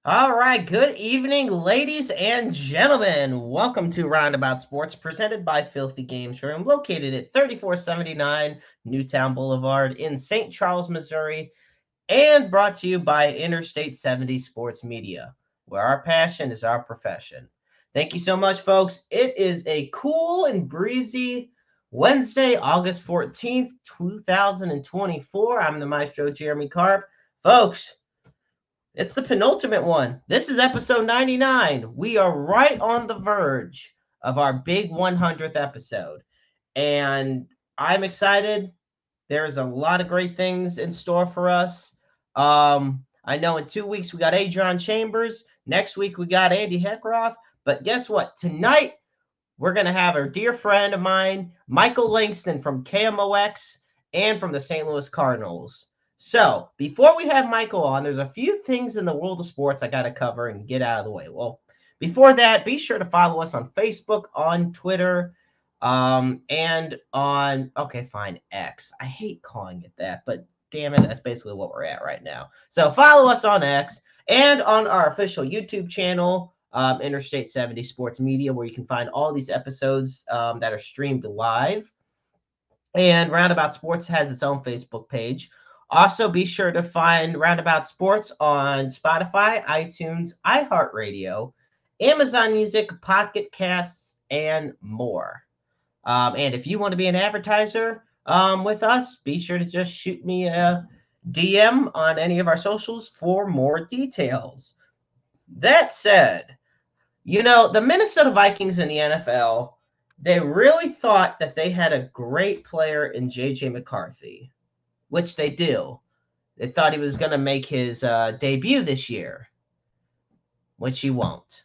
All right, good evening, ladies and gentlemen. Welcome to Roundabout Sports, presented by Filthy Games Room, located at 3479 Newtown Boulevard in St. Charles, Missouri, and brought to you by Interstate 70 Sports Media, where our passion is our profession. Thank you so much, folks. It is a cool and breezy Wednesday, August 14th, 2024. I'm the Maestro, Jeremy Carp. Folks, it's the penultimate one. This is episode 99. We are right on the verge of our big 100th episode. And I'm excited. There's a lot of great things in store for us. I know in 2 weeks we got Adrian Chambers. Next week we got Andy Heckroth. But guess what? Tonight we're going to have a dear friend of mine, Michael Langston from KMOX and from the St. Louis Cardinals. So, before we have Michael on, there's a few things in the world of sports I got to cover and get out of the way. Well, before that, be sure to follow us on Facebook, on Twitter, and on, okay, fine, X. I hate calling it that, but damn it, that's basically what we're at right now. So, follow us on X and on our official YouTube channel, Interstate 70 Sports Media, where you can find all these episodes that are streamed live. And Roundabout Sports has its own Facebook page. Also, be sure to find Roundabout Sports on Spotify, iTunes, iHeartRadio, Amazon Music, Pocket Casts, and more. And if you want to be an advertiser with us, be sure to just shoot me a DM on any of our socials for more details. That said, the Minnesota Vikings in the NFL, they really thought that they had a great player in J.J. McCarthy, which they do. They thought he was going to make his debut this year, which he won't.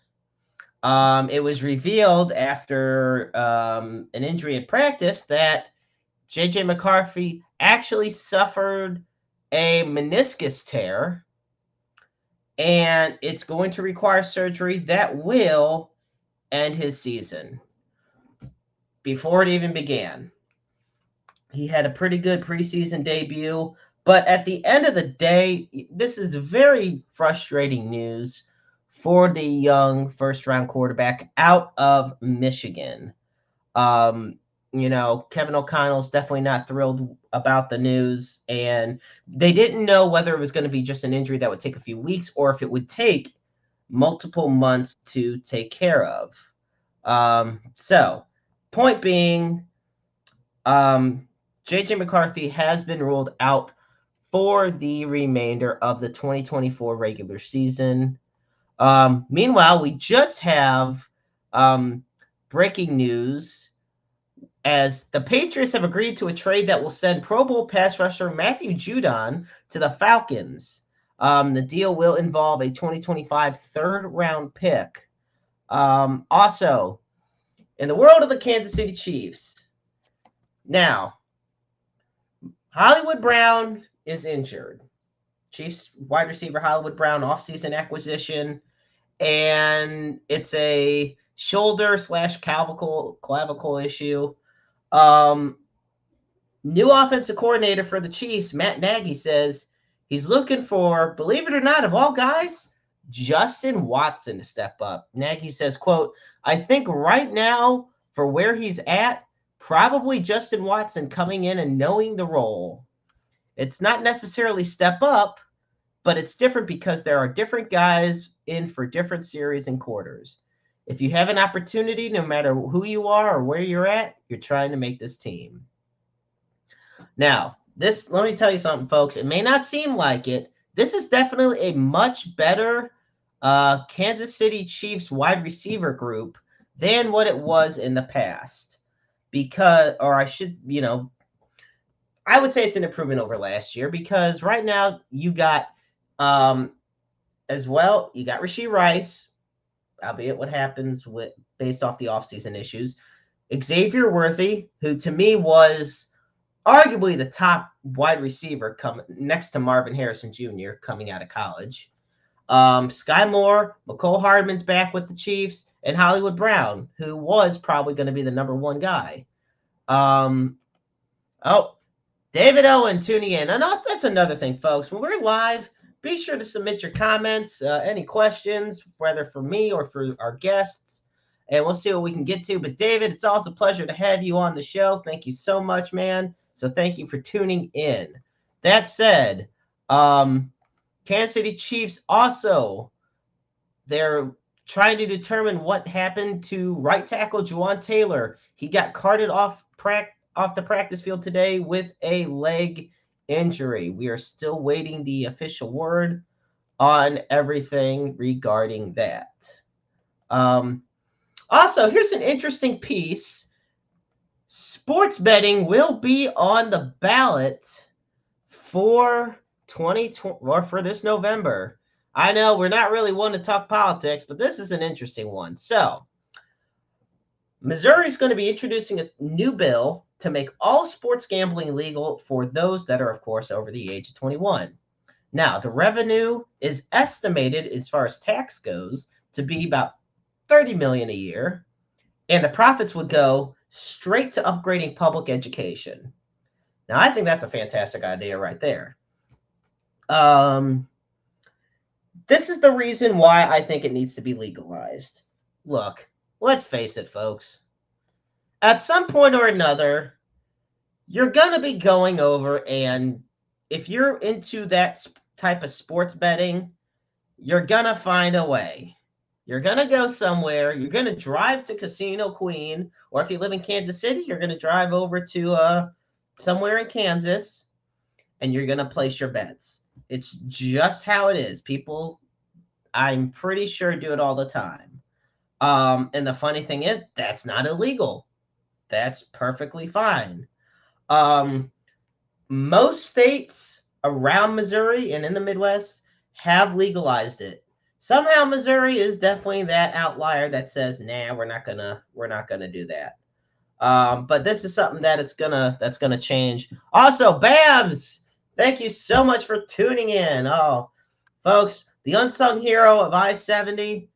It was revealed after an injury in practice that J.J. McCarthy actually suffered a meniscus tear, and it's going to require surgery that will end his season before it even began. He had a pretty good preseason debut, but at the end of the day, this is very frustrating news for the young first-round quarterback out of Michigan. Kevin O'Connell's definitely not thrilled about the news, and they didn't know whether it was going to be just an injury that would take a few weeks or if it would take multiple months to take care of. So, point being, J.J. McCarthy has been ruled out for the remainder of the 2024 regular season. Meanwhile, we just have breaking news as the Patriots have agreed to a trade that will send Pro Bowl pass rusher Matthew Judon to the Falcons. The deal will involve a 2025 third-round pick. Also, in the world of the Kansas City Chiefs, now, Hollywood Brown is injured. Chiefs wide receiver Hollywood Brown offseason acquisition, and it's a shoulder/clavicle issue. New offensive coordinator for the Chiefs, Matt Nagy, says he's looking for, believe it or not, of all guys, Justin Watson to step up. Nagy says, quote, "I think right now, for where he's at, probably Justin Watson coming in and knowing the role. It's not necessarily step up, but it's different because there are different guys in for different series and quarters. If you have an opportunity, no matter who you are or where you're at, you're trying to make this team." Now, let me tell you something, folks. It may not seem like it. This is definitely a much better Kansas City Chiefs wide receiver group than what it was in the past. I would say it's an improvement over last year because right now you got as well, you got Rashee Rice, albeit what happens based off the offseason issues. Xavier Worthy, who to me was arguably the top wide receiver next to Marvin Harrison Jr. coming out of college. Sky Moore, McCole Hardman's back with the Chiefs, and Hollywood Brown, who was probably going to be the number one guy. David Owen tuning in. And that's another thing, folks. When we're live, be sure to submit your comments, any questions, whether for me or for our guests, and we'll see what we can get to. But David, it's always a pleasure to have you on the show. Thank you so much, man. So thank you for tuning in. That said, Kansas City Chiefs also, they're trying to determine what happened to right tackle Juwan Taylor. He got carted off the practice field today with a leg injury. We are still waiting the official word on everything regarding that. Also, here's an interesting piece. Sports betting will be on the ballot for 2020 or for this November. I know we're not really one to talk politics, but this is an interesting one. So, Missouri is going to be introducing a new bill to make all sports gambling legal for those that are, of course, over the age of 21. Now, the revenue is estimated, as far as tax goes, to be about $30 million a year, and the profits would go straight to upgrading public education. Now, I think that's a fantastic idea right there. This is the reason why I think it needs to be legalized. Look, let's face it, folks. At some point or another, you're going to be going over, and if you're into that type of sports betting, you're going to find a way. You're going to go somewhere. You're going to drive to Casino Queen, or if you live in Kansas City, you're going to drive over to somewhere in Kansas, and you're going to place your bets. It's just how it is. People, I'm pretty sure, do it all the time. And the funny thing is, that's not illegal. That's perfectly fine. Most states around Missouri and in the Midwest have legalized it. Somehow Missouri is definitely that outlier that says, nah, we're not gonna do that. But this is something that's gonna change. Also, Babs, thank you so much for tuning in. Oh, folks, the unsung hero of I-70.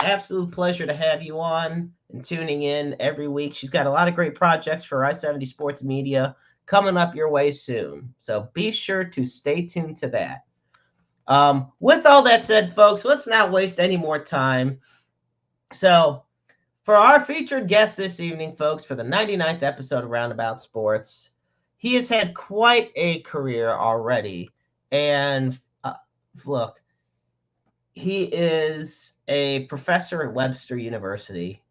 Absolute pleasure to have you on and tuning in every week. She's got a lot of great projects for I-70 Sports Media coming up your way soon. So be sure to stay tuned to that. With all that said, folks, let's not waste any more time. So for our featured guest this evening, folks, for the 99th episode of Roundabout Sports, he has had quite a career already. And look, he is a professor at Webster University.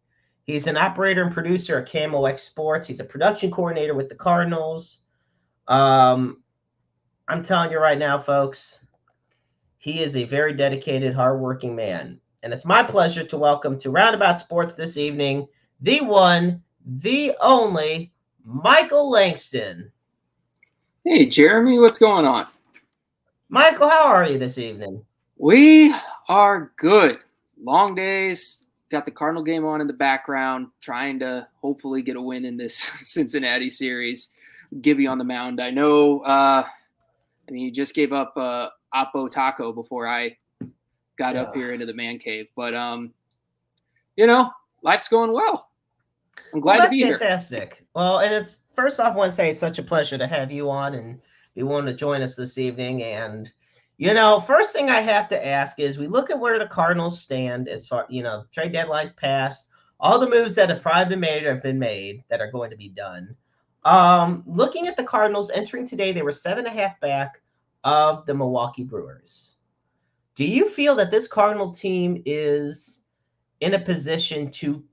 He's an operator and producer at KMOX Sports. He's a production coordinator with the Cardinals. I'm telling you right now, folks, he is a very dedicated, hardworking man. And it's my pleasure to welcome to Roundabout Sports this evening, the one, the only, Michael Langston. Hey, Jeremy, what's going on? Michael, how are you this evening? We are good. Long days. Got the Cardinal game on in the background, trying to hopefully get a win in this Cincinnati series. Gibby on the mound. I know, you just gave up Oppo Taco before I got up here into the man cave. But, life's going well. I'm glad to be here. That's fantastic. Well, and it's first off, I want to say it's such a pleasure to have you on and be willing to join us this evening. And first thing I have to ask is we look at where the Cardinals stand as far, trade deadlines passed. All the moves that have probably been made have been made that are going to be done. Looking at the Cardinals entering today, they were 7.5 back of the Milwaukee Brewers. Do you feel that this Cardinal team is in a position to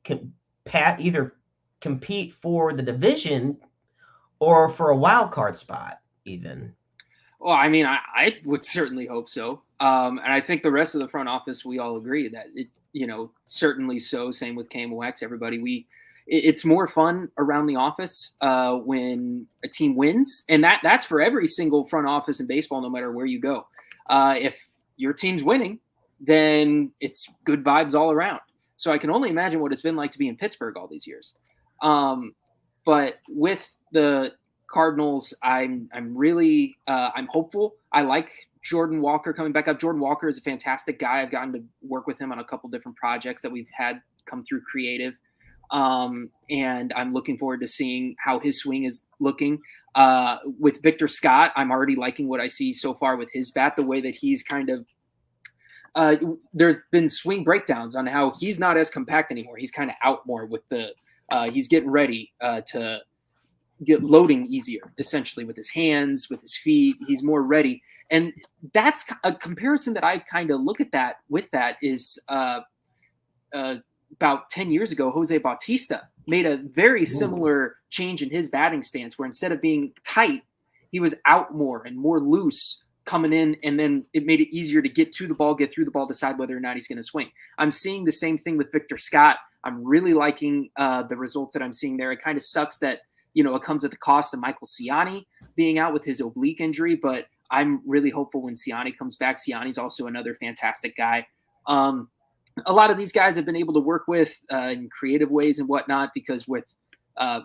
either compete for the division or for a wild card spot even? Well, I would certainly hope so. And I think the rest of the front office, we all agree that it, certainly so. Same with KMOX, everybody. It's more fun around the office when a team wins. And that's for every single front office in baseball, no matter where you go. If your team's winning, then it's good vibes all around. So I can only imagine what it's been like to be in Pittsburgh all these years. But with the Cardinals, I'm really I'm hopeful. I like Jordan Walker coming back up. Jordan Walker is a fantastic guy. I've gotten to work with him on a couple different projects that we've had come through creative. And I'm looking forward to seeing how his swing is looking. With Victor Scott, I'm already liking what I see so far with his bat, the way that he's kind of there's been swing breakdowns on how he's not as compact anymore. He's kind of out more with the he's getting ready to get loading easier, essentially, with his hands, with his feet. He's more ready. And that's a comparison that I kind of look at that with that is about 10 years ago, Jose Bautista made a very similar change in his batting stance where instead of being tight, he was out more and more loose coming in, and then it made it easier to get to the ball, get through the ball, decide whether or not he's going to swing. I'm seeing the same thing with Victor Scott. I'm really liking the results that I'm seeing there. It kind of sucks that, it comes at the cost of Michael Ciani being out with his oblique injury, but I'm really hopeful when Ciani comes back. Ciani's also another fantastic guy. A lot of these guys have been able to work with in creative ways and whatnot, because with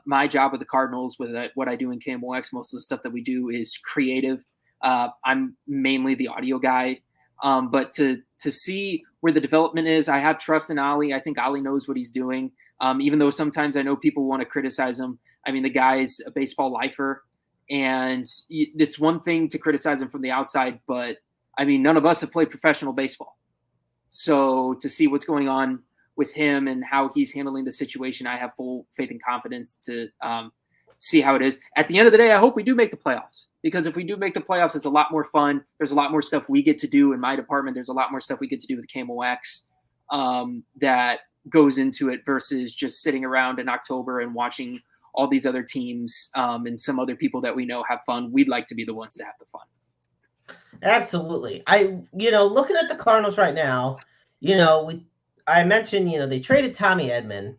my job with the Cardinals, with what I do in KMOX, most of the stuff that we do is creative. I'm mainly the audio guy, but to see where the development is, I have trust in Ali. I think Ali knows what he's doing, even though sometimes I know people want to criticize him. I mean, the guy's a baseball lifer, and it's one thing to criticize him from the outside, but I mean, none of us have played professional baseball. So to see what's going on with him and how he's handling the situation, I have full faith and confidence to see how it is. At the end of the day, I hope we do make the playoffs, because if we do make the playoffs, it's a lot more fun. There's a lot more stuff we get to do in my department. There's a lot more stuff we get to do with KMOX that goes into it versus just sitting around in October and watching all these other teams and some other people that we know have fun. We'd like to be the ones to have the fun. Absolutely. Looking at the Cardinals right now, I mentioned, they traded Tommy Edman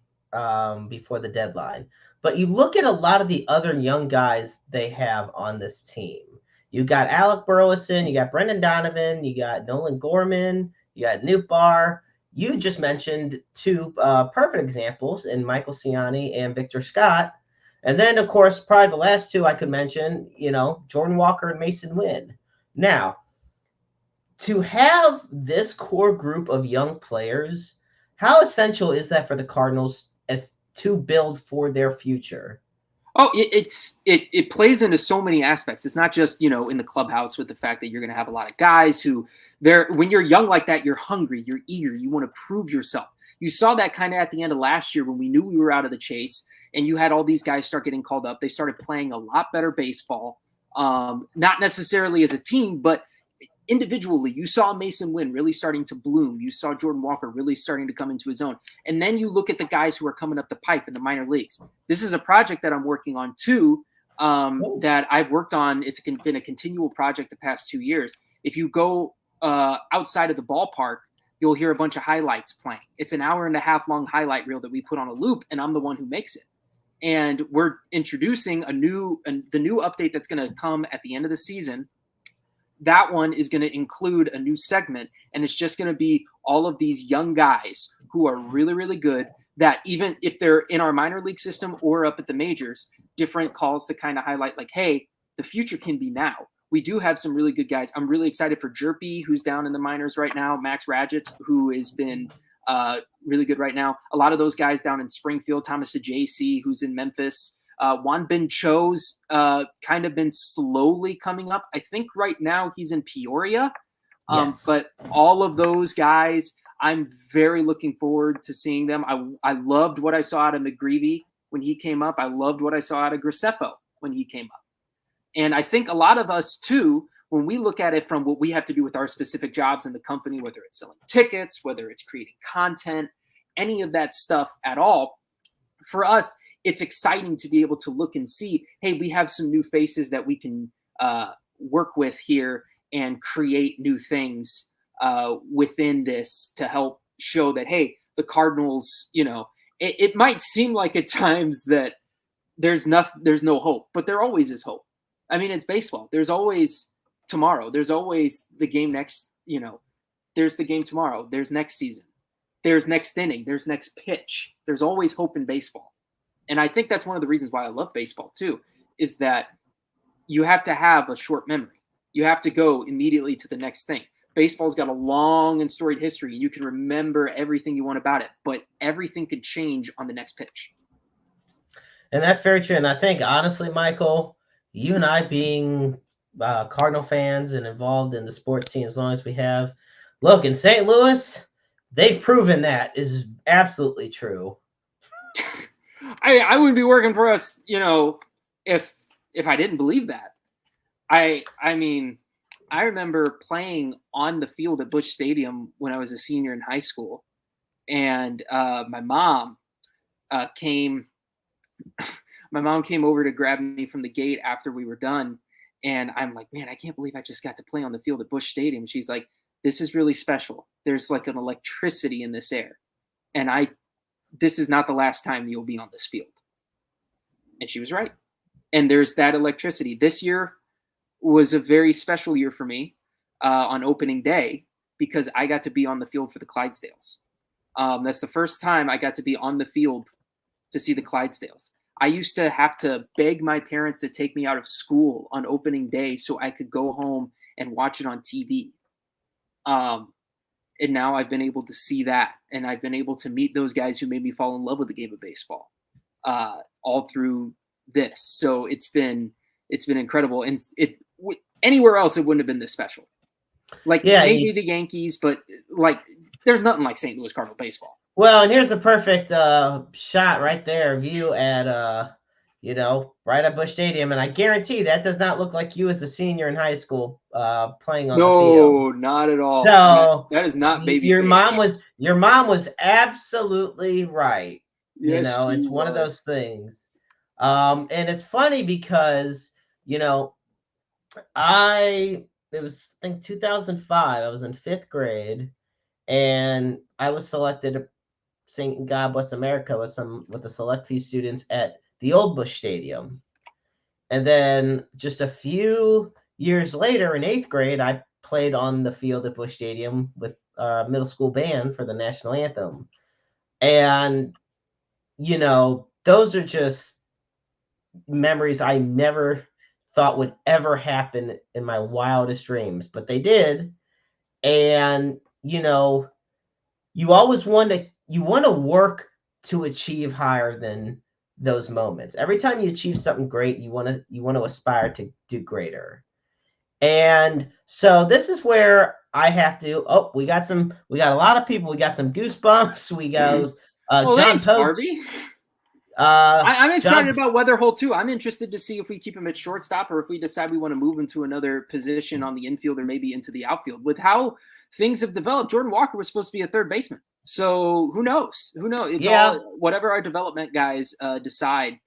before the deadline. But you look at a lot of the other young guys they have on this team. You got Alec Burleson, you got Brendan Donovan, you got Nolan Gorman, you got Newt Barr. You just mentioned two perfect examples in Michael Ciani and Victor Scott. And then, of course, probably the last two I could mention, Jordan Walker and Mason Wynn. Now, to have this core group of young players, how essential is that for the Cardinals as to build for their future? Oh, it plays into so many aspects. It's not just, in the clubhouse with the fact that you're going to have a lot of guys who when you're young like that, you're hungry, you're eager, you want to prove yourself. You saw that kind of at the end of last year when we knew we were out of the chase and you had all these guys start getting called up. They started playing a lot better baseball, not necessarily as a team, but individually. You saw Mason Wynn really starting to bloom. You saw Jordan Walker really starting to come into his own. And then you look at the guys who are coming up the pipe in the minor leagues. This is a project that I'm working on too, that I've worked on. It's been a continual project the past 2 years. If you go outside of the ballpark, you'll hear a bunch of highlights playing. It's an 1.5 hour long highlight reel that we put on a loop, and I'm the one who makes it. And we're introducing the new update that's going to come at the end of the season. That one is going to include a new segment, and it's just going to be all of these young guys who are really, really good, that even if they're in our minor league system or up at the majors, different calls to kind of highlight like, hey, the future can be now. We do have some really good guys. I'm really excited for Jerpy, who's down in the minors right now, Max Radget, who has been really good right now. A lot of those guys down in Springfield, Thomas Ajayc, who's in Memphis. Juan Ben Cho's kind of been slowly coming up. I think right now he's in Peoria. Yes. But all of those guys, I'm very looking forward to seeing them. I loved what I saw out of McGreevy when he came up. I loved what I saw out of Graceffo when he came up. And I think a lot of us, too, when we look at it from what we have to do with our specific jobs in the company, whether it's selling tickets, whether it's creating content, any of that stuff at all, for us, it's exciting to be able to look and see, hey, we have some new faces that we can work with here and create new things within this to help show that, hey, the Cardinals, it might seem like at times that there's no hope, but there always is hope. I mean, it's baseball. There's always tomorrow. There's always the game next, there's the game tomorrow. There's next season. There's next inning. There's next pitch. There's always hope in baseball. And I think that's one of the reasons why I love baseball too, is that you have to have a short memory. You have to go immediately to the next thing. baseball's got a long and storied history, and you can remember everything you want about it, but everything could change on the next pitch. And that's very true. And I think, honestly, Michael, you and I being Cardinal fans and involved in the sports scene as long as we have, look, in St. Louis, they've proven that is absolutely true. I wouldn't be working for us, if I didn't believe that. I mean, I remember playing on the field at Busch Stadium when I was a senior in high school, and my mom came over to grab me from the gate after we were done, and I'm like, man, I can't believe I just got to play on the field at Busch Stadium. She's like, this is really special. There's like an electricity in this air, and this is not the last time you'll be on this field. And she was right. And there's that electricity. This year was a very special year for me on opening day because I got to be on the field for the Clydesdales. That's the first time I got to be on the field to see the Clydesdales. I used to have to beg my parents to take me out of school on opening day so I could go home and watch it on TV. And now I've been able to see that, and I've been able to meet those guys who made me fall in love with the game of baseball all through this. So it's been incredible, and anywhere else it wouldn't have been this special. Like maybe the Yankees, but like there's nothing like St. Louis Cardinal baseball. Well, and here's a perfect shot right there, view at right at Busch Stadium, and I guarantee that does not look like you as a senior in high school playing on the field. No, not at all. So that is not baby. Your mom was absolutely right. Yes, it's one of those things. And it's funny because it was I think 2005. I was in 5th grade, and I was selected to sing "God Bless America" with a select few students at the old Busch Stadium. And then just a few years later, in 8th grade, I played on the field at Busch Stadium with a middle school band for the national anthem. And, those are just memories I never thought would ever happen in my wildest dreams, but they did. And, you always want to work to achieve higher than those moments. Every time you achieve something great, you want to aspire to do greater. And so this is where I have to. Oh, we got a lot of people. We got some goosebumps. We go. John Post. I'm excited about Weather Hole too. I'm interested to see if we keep him at shortstop or if we decide we want to move him to another position on the infield or maybe into the outfield. With how things have developed, Jordan Walker was supposed to be a third baseman. So who knows? It's all whatever our development guys decide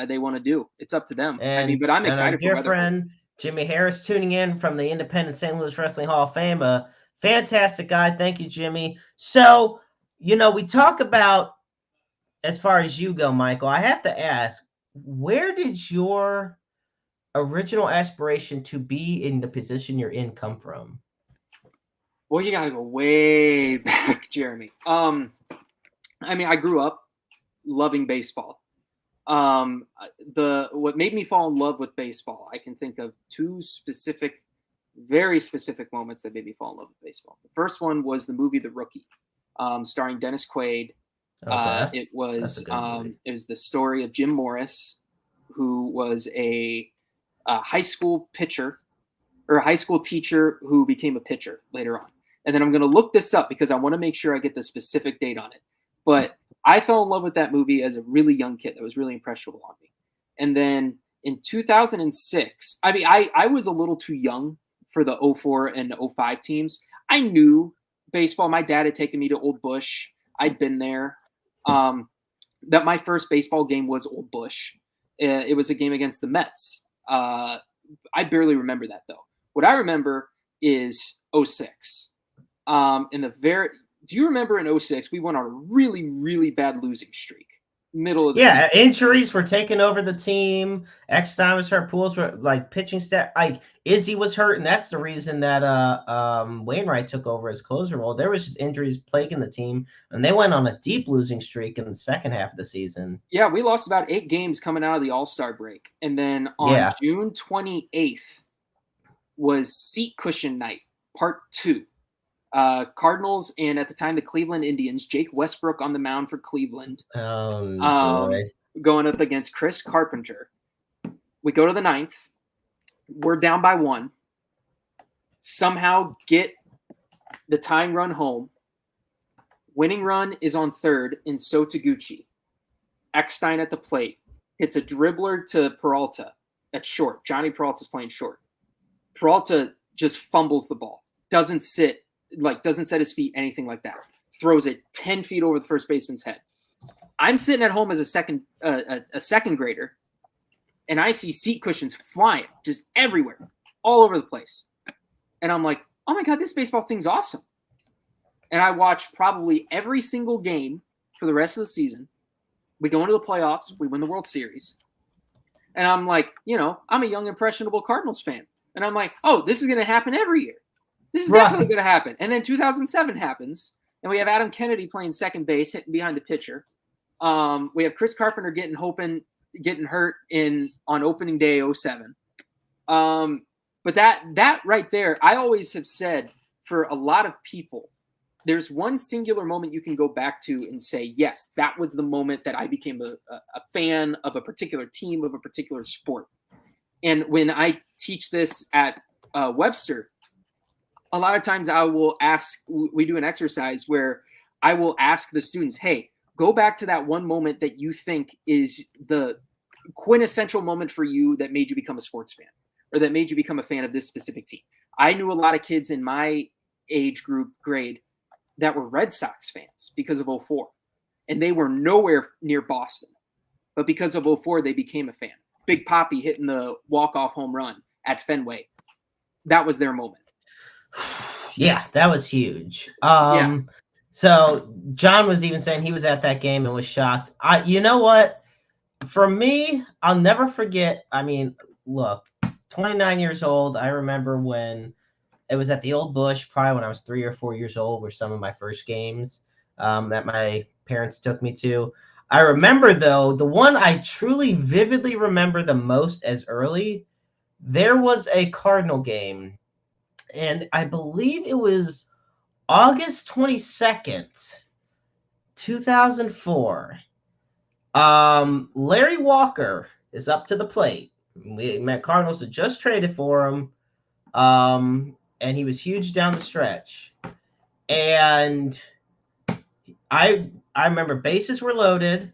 they want to do. It's up to them. But I'm excited for Weather friend Jimmy Harris tuning in from the Independent St. Louis Wrestling Hall of Fame. A fantastic guy. Thank you, Jimmy. So, we talk about, as far as you go, Michael, I have to ask, where did your original aspiration to be in the position you're in come from? Well, you got to go way back, Jeremy. I grew up loving baseball. What made me fall in love with baseball, I can think of two very specific moments that made me fall in love with baseball. The first one was the movie The Rookie, starring Dennis Quaid. Okay. It was the story of Jim Morris, who was a high school pitcher or a high school teacher who became a pitcher later on. And then I'm going to look this up because I want to make sure I get the specific date on it. But I fell in love with that movie as a really young kid. That was really impressionable on me. And then in 2006, I was a little too young for the 04 and 05 teams. I knew baseball. My dad had taken me to Old Busch. I'd been there. That my first baseball game was Old Busch. It was a game against the Mets. I barely remember that, though. What I remember is 06. Do you remember in 06, we went on a really, really bad losing streak. Middle of the season. Injuries were taking over the team. Eckstein was hurt. Pools were like pitching stat. Like Izzy was hurt, and that's the reason that Wainwright took over his closer role. There was just injuries plaguing the team, and they went on a deep losing streak in the second half of the season. Yeah, we lost about 8 games coming out of the All-Star break, and then on June 28th was seat cushion night, Part 2. Cardinals and at the time the Cleveland Indians. Jake Westbrook on the mound for Cleveland. Boy. Going up against Chris Carpenter. We go to the 9th. We're down by 1. Somehow get the tying run home. Winning run is on 3rd in Sotaguchi. Eckstein at the plate. Hits a dribbler to Peralta at short. Johnny Peralta's playing short. Peralta just fumbles the ball. Doesn't set his feet, anything like that. Throws it 10 feet over the first baseman's head. I'm sitting at home as a second grader, and I see seat cushions flying just everywhere, all over the place. And I'm like, oh my God, this baseball thing's awesome. And I watched probably every single game for the rest of the season. We go into the playoffs. We win the World Series. And I'm like, I'm a young, impressionable Cardinals fan. And I'm like, oh, this is going to happen every year. This is definitely going to happen. And then 2007 happens, and we have Adam Kennedy playing second base, hitting behind the pitcher. We have Chris Carpenter getting hurt on opening day 2007. But that right there, I always have said for a lot of people, there's one singular moment you can go back to and say, yes, that was the moment that I became a fan of a particular team, of a particular sport. And when I teach this at Webster, a lot of times we do an exercise where I will ask the students, hey, go back to that one moment that you think is the quintessential moment for you that made you become a sports fan or that made you become a fan of this specific team. I knew a lot of kids in my age group grade that were Red Sox fans because of 2004. And they were nowhere near Boston. But because of 2004, they became a fan. Big Papi hitting the walk-off home run at Fenway. That was their moment. Yeah, that was huge. Yeah. So John was even saying he was at that game and was shocked. You know what? For me, I'll never forget. I mean, look, 29 years old. I remember when it was at the Old Bush, probably when I was 3 or 4 years old, were some of my first games that my parents took me to. I remember, though, the one I truly vividly remember the most as early, there was a Cardinal game, and I believe it was August 22nd, 2004. Larry Walker is up to the plate. Cardinals had just traded for him. And he was huge down the stretch. And I remember bases were loaded,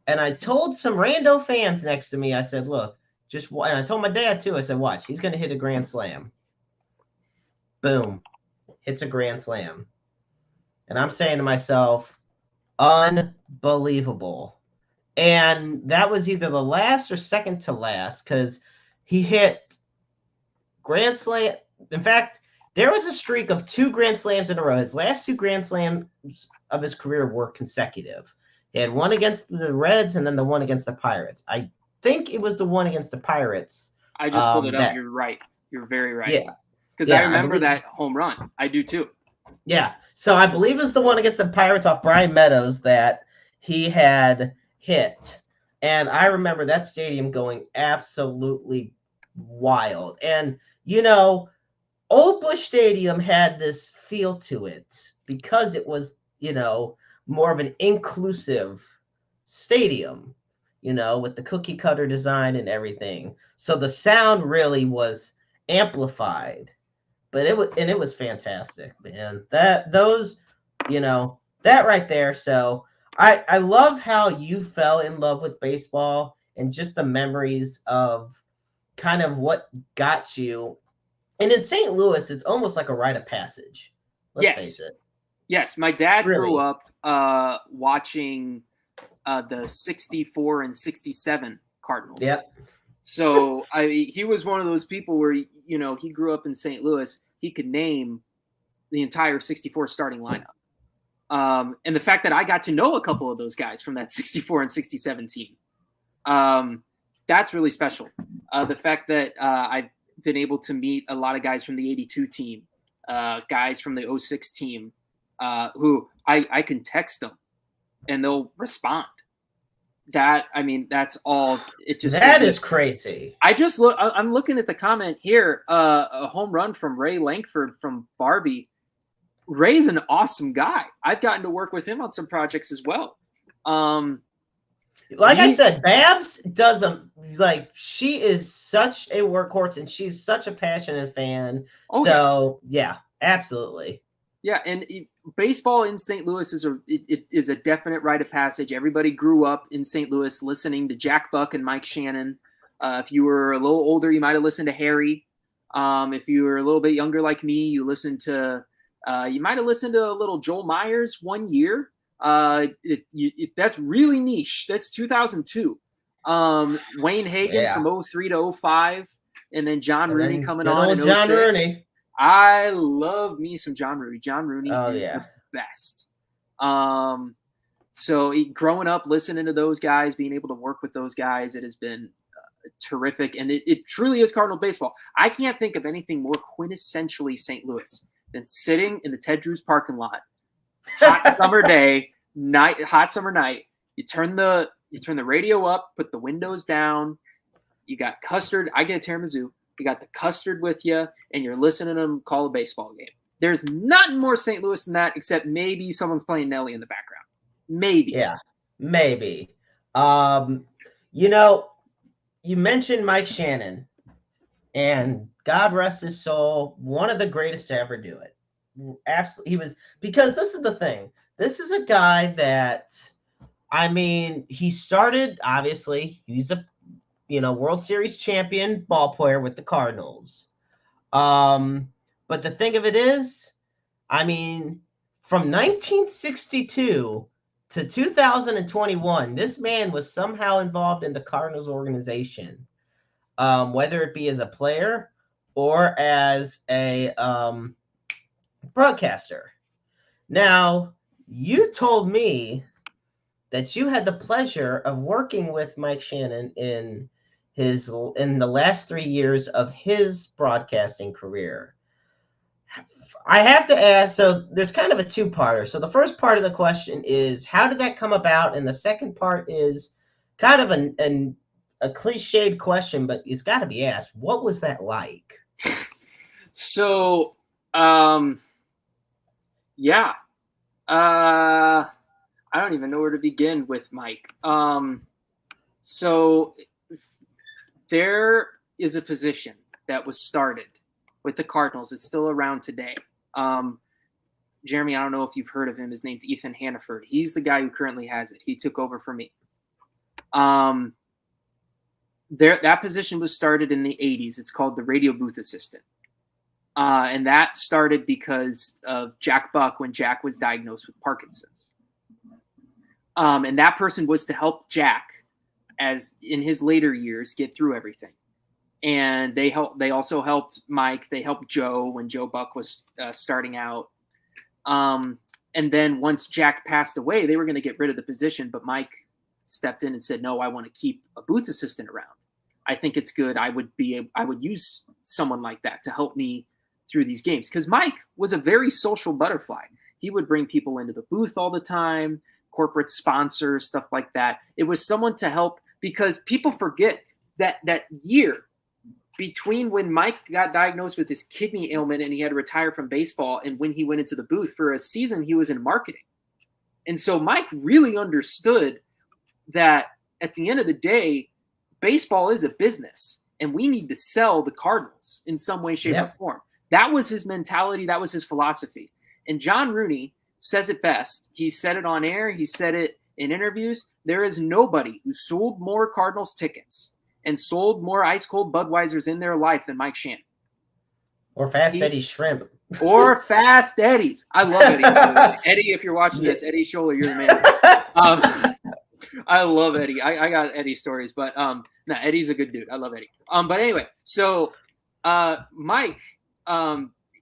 and I told some rando fans next to me, I said, look, and I told my dad too, I said, watch, he's going to hit a grand slam. Boom. Hits a grand slam. And I'm saying to myself, unbelievable. And that was either the last or second to last, because he hit grand slam. In fact, there was a streak of 2 grand slams in a row. His last 2 grand slams of his career were consecutive. He had one against the Reds and then the one against the Pirates. I think it was the one against the Pirates. I just pulled it up. You're right. You're very right. Yeah. Because I remember that home run. I do too. Yeah. So I believe it was the one against the Pirates off Brian Meadows that he had hit. And I remember that stadium going absolutely wild. And, Old Bush Stadium had this feel to it because it was, more of an inclusive stadium, with the cookie cutter design and everything. So the sound really was amplified, but it was fantastic, man. That right there. So I love how you fell in love with baseball and just the memories of kind of what got you. And in St. Louis, it's almost like a rite of passage. Let's face it. Yes, my dad grew up watching the 64 and 67 Cardinals. Yep. So he was one of those people where, he grew up in St. Louis. He could name the entire 64 starting lineup. And the fact that I got to know a couple of those guys from that 64 and 67 team, that's really special. The fact that I've been able to meet a lot of guys from the 82 team, guys from the 06 team, who I can text them and they'll respond. that's all. It just that is crazy. I'm looking at the comment here. A home run from Ray Langford from Barbie. Ray's an awesome guy. I've gotten to work with him on some projects as well. I said, Babs doesn't she is such a workhorse and she's such a passionate fan. Yeah, absolutely. Yeah, and baseball in St. Louis is a definite rite of passage. Everybody grew up in St. Louis listening to Jack Buck and Mike Shannon. If you were a little older, you might have listened to Harry. If you were a little bit younger like me, you might have listened to a little Joel Myers one year. If that's really niche, that's 2002. Wayne Hagan from 03 to 05, and then John Rooney coming on in 06. John Rooney. I love me some John Rooney. John Rooney is the best. So growing up, listening to those guys, being able to work with those guys, it has been terrific. And it truly is Cardinal baseball. I can't think of anything more quintessentially St. Louis than sitting in the Ted Drew's parking lot, hot summer night. You turn the radio up, put the windows down. You got custard. I get a tiramisu. You got the custard with you, and you're listening to them call a baseball game. There's nothing more St. Louis than that, except maybe someone's playing Nelly in the background. Maybe. Yeah, maybe. You mentioned Mike Shannon, and God rest his soul, one of the greatest to ever do it. Absolutely. He was, because this is the thing. This is a guy that, he started, obviously, he's a World Series champion ball player with the Cardinals. But the thing of it is, from 1962 to 2021, this man was somehow involved in the Cardinals organization, whether it be as a player or as a broadcaster. Now, you told me that you had the pleasure of working with Mike Shannon in the last 3 years of his broadcasting career. I have to ask, so there's kind of a two-parter. So the first part of the question is, how did that come about? And the second part is kind of a cliched question, but it's got to be asked. What was that like? So, yeah. I don't even know where to begin with Mike. So there is a position that was started with the Cardinals. It's still around today. Jeremy, I don't know if you've heard of him. His name's Ethan Hannaford. He's the guy who currently has it. He took over for me. That position was started in the 80s. It's called the radio booth assistant. And that started because of Jack Buck when Jack was diagnosed with Parkinson's. And that person was to help Jack as in his later years get through everything. And they also helped Mike. They helped Joe when Joe Buck was starting out. And then once Jack passed away, they were going to get rid of the position, but Mike stepped in and said, "No, I want to keep a booth assistant around. I think it's good. I would use someone like that to help me through these games." Because Mike was a very social butterfly. He would bring people into the booth all the time, corporate sponsors, stuff like that. It was someone to help, because people forget that year between when Mike got diagnosed with his kidney ailment and he had to retire from baseball and when he went into the booth for a season, he was in marketing. And so Mike really understood that at the end of the day, baseball is a business and we need to sell the Cardinals in some way, shape, or form. That was his mentality. That was his philosophy. And John Rooney says it best. He said it on air. He said it in interviews. There is nobody who sold more Cardinals tickets and sold more ice cold Budweisers in their life than Mike Shannon. Or Fast Eddie Shrimp. Or Fast Eddie's. I love Eddie. Eddie, if you're watching this, Eddie Scholler, you're the man. I love Eddie. I got Eddie stories, but Eddie's a good dude. I love Eddie. But anyway, so Mike,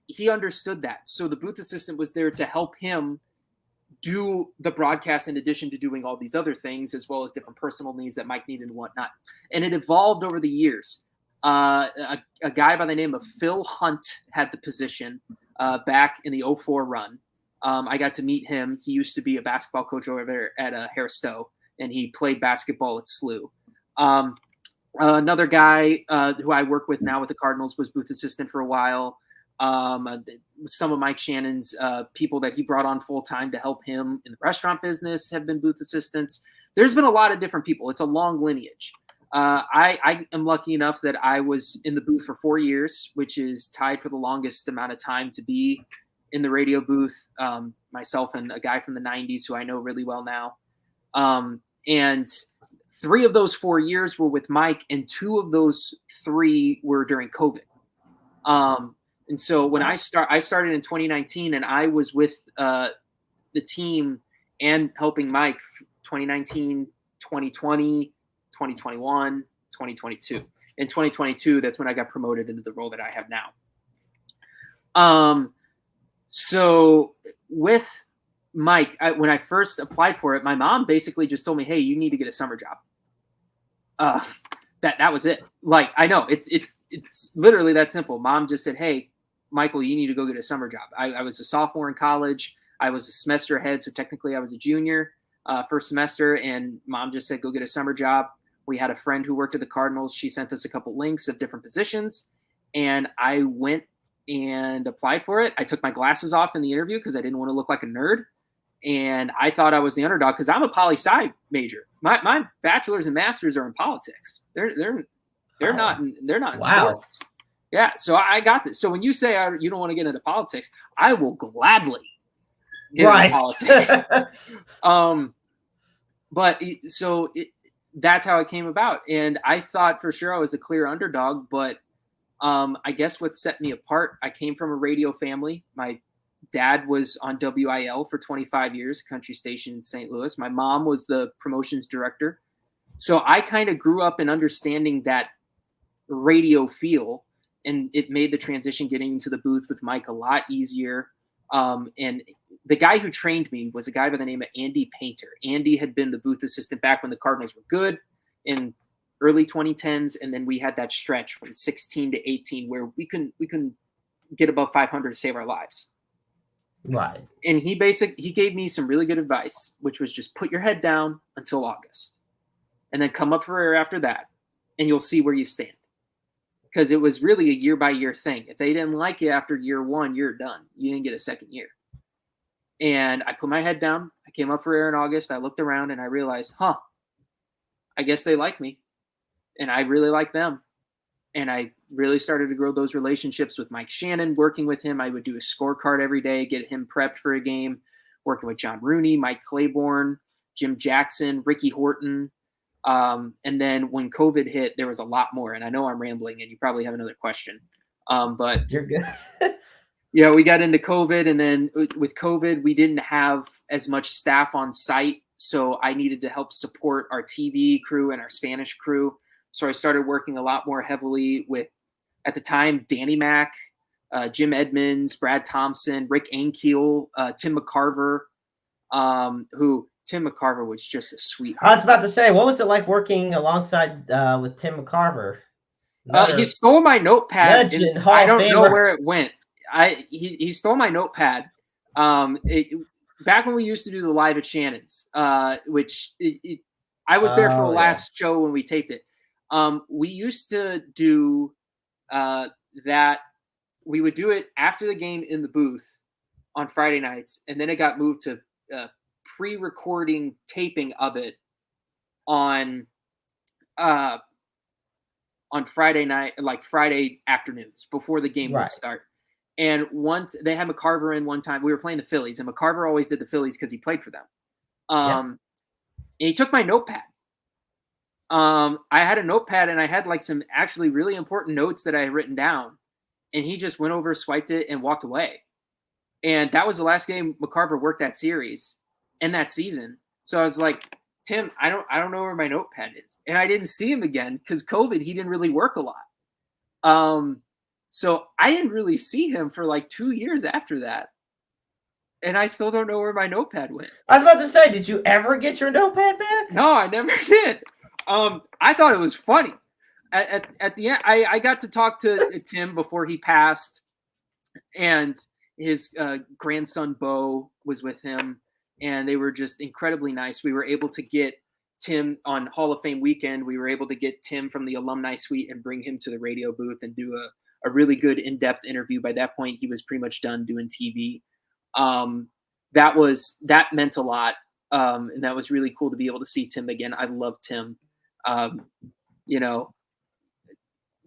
he understood that. So the booth assistant was there to help him do the broadcast in addition to doing all these other things, as well as different personal needs that Mike needed and whatnot. And it evolved over the years. A guy by the name of Phil Hunt had the position back in the 04 run. I got to meet him. He used to be a basketball coach over there at Harris Stowe. and he played basketball at SLU. Another guy who I work with now with the Cardinals was booth assistant for a while. Some of Mike Shannon's people that he brought on full time to help him in the restaurant business have been booth assistants. There's been a lot of different people. It's a long lineage. I am lucky enough that I was in the booth for 4 years, which is tied for the longest amount of time to be in the radio booth. Myself and a guy from the 90s who I know really well now. And 3 of those 4 years were with Mike, and 2 of those 3 were during COVID. And so when I started in 2019, and I was with the team and helping Mike 2019, 2020, 2021, 2022. In 2022, that's when I got promoted into the role that I have now. So with Mike, when I first applied for it, my mom basically just told me, "Hey, you need to get a summer job." That was it. Like, I know it's literally that simple. Mom just said, "Hey, Michael, you need to go get a summer job." I was a sophomore in college. I was a semester ahead, so technically I was a junior first semester, and Mom just said, "Go get a summer job." We had a friend who worked at the Cardinals. She sent us a couple links of different positions, and I went and applied for it. I took my glasses off in the interview because I didn't want to look like a nerd, and I thought I was the underdog because I'm a poli-sci major. My bachelor's and master's are in politics. They're not in sports. Yeah, so I got this. So when you say you don't want to get into politics, I will gladly get into politics. That's how it came about. And I thought for sure I was the clear underdog, but I guess what set me apart, I came from a radio family. My dad was on WIL for 25 years, country station in St. Louis. My mom was the promotions director. So I kind of grew up in understanding that radio feel, and it made the transition getting into the booth with Mike a lot easier. And the guy who trained me was a guy by the name of Andy Painter. Andy had been the booth assistant back when the Cardinals were good in early 2010s, and then we had that stretch from 16 to 18 where we couldn't get above 500 to save our lives. Right. And he gave me some really good advice, which was just put your head down until August, and then come up for air after that, and you'll see where you stand. Because it was really a year-by-year thing. If they didn't like you after year 1, you're done. You didn't get a second year. And I put my head down. I came up for air in August. I looked around, and I realized, I guess they like me. And I really like them. And I really started to grow those relationships with Mike Shannon. Working with him, I would do a scorecard every day, get him prepped for a game. Working with John Rooney, Mike Claiborne, Jim Jackson, Ricky Horton. And then when COVID hit, there was a lot more. And I know I'm rambling, and you probably have another question. But you're good. Yeah, we got into COVID, and then with COVID, we didn't have as much staff on site. So I needed to help support our TV crew and our Spanish crew. So I started working a lot more heavily with, at the time, Danny Mac, Jim Edmonds, Brad Thompson, Rick Ankiel, Tim McCarver, who Tim McCarver was just a sweetheart. I was about to say, what was it like working alongside with Tim McCarver? He stole my notepad. Legend, I don't know where it went. He stole my notepad. Back when we used to do the live at Shannon's, which I was there for the last show when we taped it. We used to do that. We would do it after the game in the booth on Friday nights, and then it got moved to pre-recording taping of it on Friday night, like Friday afternoons before the game would start. And once they had McCarver in one time, we were playing the Phillies, and McCarver always did the Phillies because he played for them. And he took my notepad. I had a notepad, and I had like some actually really important notes that I had written down, and he just went over, swiped it, and walked away. And that was the last game McCarver worked that series and that season. So I was like, Tim, I don't know where my notepad is. And I didn't see him again because COVID, he didn't really work a lot. So I didn't really see him for like 2 years after that. And I still don't know where my notepad went. I was about to say, did you ever get your notepad back? No, I never did. I thought it was funny. At the end, I got to talk to Tim before he passed, and his grandson Bo was with him, and they were just incredibly nice. We were able to get Tim on Hall of Fame weekend, we were able to get Tim from the alumni suite and bring him to the radio booth and do a really good in-depth interview. By that point, he was pretty much done doing TV. That meant a lot. And that was really cool to be able to see Tim again. I love Tim. You know,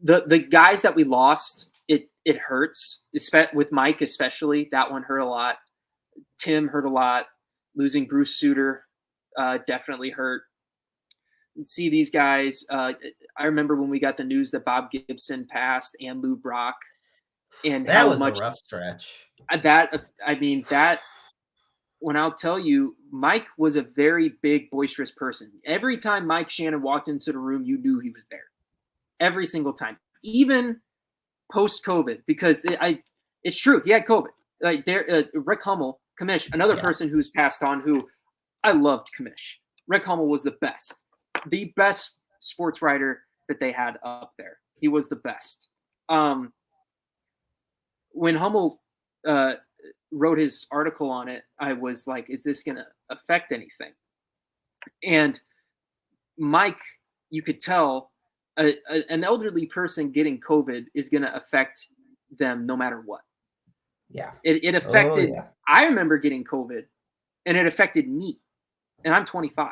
the guys that we lost, it hurts, with Mike especially. That one hurt a lot. Tim hurt a lot. Losing Bruce Sutter definitely hurt. See these guys. I remember when we got the news that Bob Gibson passed and Lou Brock, and that was a rough stretch. When I'll tell you, Mike was a very big, boisterous person. Every time Mike Shannon walked into the room, you knew he was there. Every single time, even post-COVID, because it's true, he had COVID. Like Rick Hummel, Commish, another person who's passed on, who I loved Commish. Rick Hummel was the best sports writer that they had up there. He was the best. When Hummel wrote his article on it, I was like, is this going to affect anything? And Mike, you could tell an elderly person getting COVID is going to affect them no matter what. Yeah. It affected, I remember getting COVID, and it affected me, and I'm 25.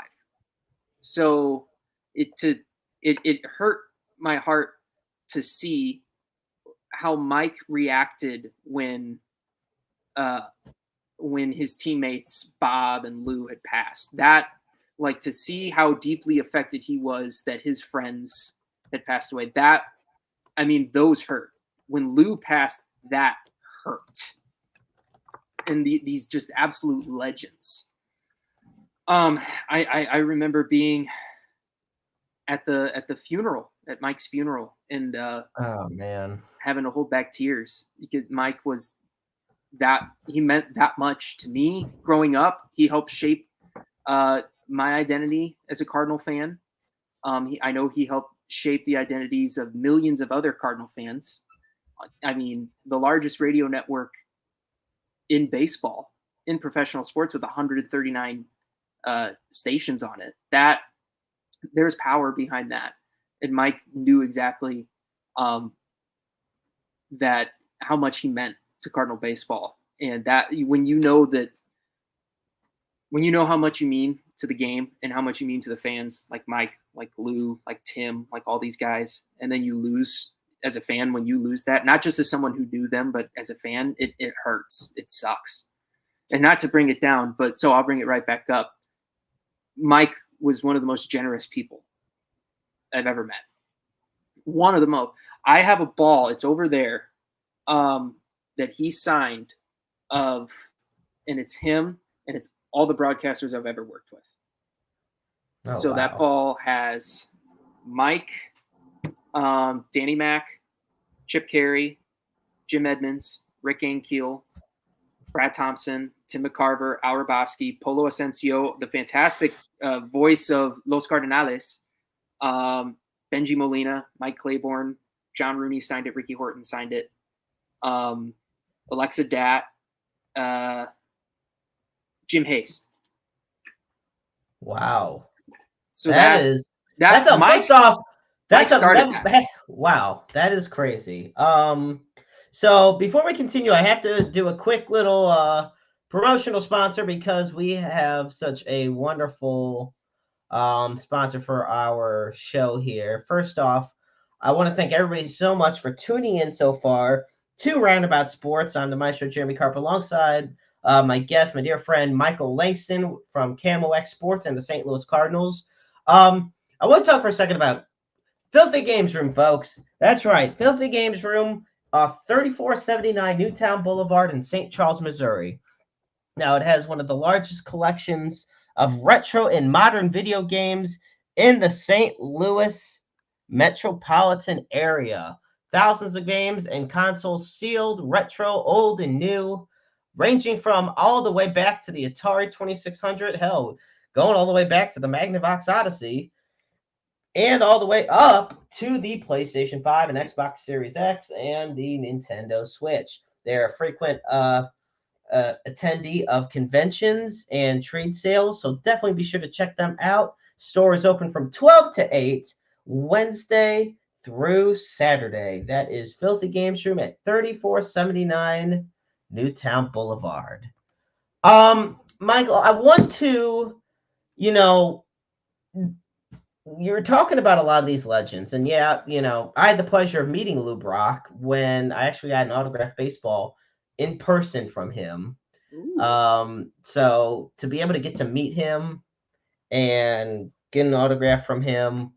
So it hurt my heart to see how Mike reacted when his teammates Bob and Lou had passed. That, like, to see how deeply affected he was that his friends had passed away. That, I mean, those hurt. When Lou passed, that hurt. And these just absolute legends. I remember being at the funeral, at Mike's funeral, and oh man, having to hold back tears. Mike was he meant that much to me growing up. He helped shape my identity as a Cardinal fan. I know he helped shape the identities of millions of other Cardinal fans. I mean, the largest radio network in baseball, in professional sports, with 139 stations on it. That there's power behind that, and Mike knew exactly that how much he meant to Cardinal baseball, and that when you know how much you mean to the game and how much you mean to the fans, like Mike, like Lou, like Tim, like all these guys, and then you lose as a fan. When you lose that, not just as someone who knew them, but as a fan, it hurts. It sucks. And not to bring it down, but so I'll bring it right back up. Mike was one of the most generous people I've ever met. One of the most. I have a ball. It's over there that he signed and it's him, and it's all the broadcasters I've ever worked with. Oh, so wow. That ball has Mike, Danny Mac, Chip Carey, Jim Edmonds, Rick Ankiel, Brad Thompson, Tim McCarver, Al Raboski, Polo Asensio, the fantastic voice of Los Cardinals, Benji Molina, Mike Claiborne, John Rooney signed it, Ricky Horton signed it, Alexa Dat, Jim Hayes. Wow. So that's wow, that is crazy. So before we continue, I have to do a quick little promotional sponsor, because we have such a wonderful sponsor for our show here. First off, I want to thank everybody so much for tuning in so far to Roundabout Sports. I'm the Maestro Jeremy Carp, alongside my guest, my dear friend Michael Langston from KMOX Sports and the St. Louis Cardinals. I want to talk for a second about Filthy Games Room, folks. That's right, Filthy Games Room, off 3479 Newtown Boulevard in St. Charles, Missouri. Now, it has one of the largest collections of retro and modern video games in the St. Louis metropolitan area. Thousands of games and consoles, sealed, retro, old, and new, ranging from all the way back to the Atari 2600, hell, going all the way back to the Magnavox Odyssey, and all the way up to the PlayStation 5 and Xbox Series X and the Nintendo Switch. They're a frequent attendee of conventions and trade sales, so definitely be sure to check them out. Store is open from 12 to 8, Wednesday through Saturday. That is Filthy Games Room at 3479 Newtown Boulevard. Michael, I want to, you know, you're talking about a lot of these legends, and yeah, I had the pleasure of meeting Lou Brock when I actually got an autographed baseball in person from him. So to be able to get to meet him and get an autograph from him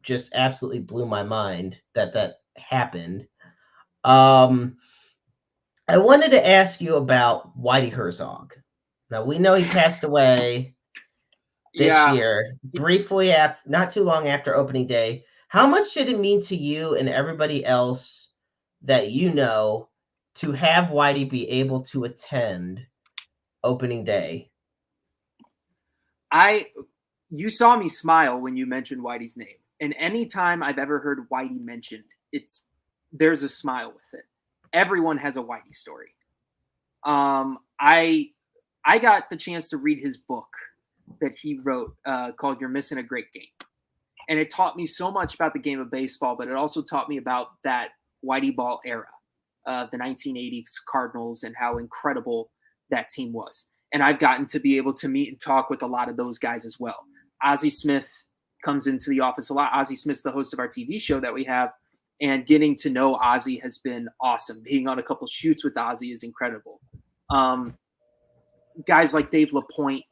just absolutely blew my mind that happened. I wanted to ask you about Whitey Herzog. Now we know he passed away this year, briefly after, not too long after opening day. How much did it mean to you and everybody else that you know to have Whitey be able to attend opening day? You saw me smile when you mentioned Whitey's name. And anytime I've ever heard Whitey mentioned, there's a smile with it. Everyone has a Whitey story. I got the chance to read his book that he wrote called You're Missing a Great Game. And it taught me so much about the game of baseball, but it also taught me about that Whitey ball era, the 1980s Cardinals, and how incredible that team was. And I've gotten to be able to meet and talk with a lot of those guys as well. Ozzie Smith comes into the office a lot. Ozzie Smith's the host of our TV show that we have, and getting to know Ozzie has been awesome. Being on a couple shoots with Ozzie is incredible. Guys like Dave LaPointe,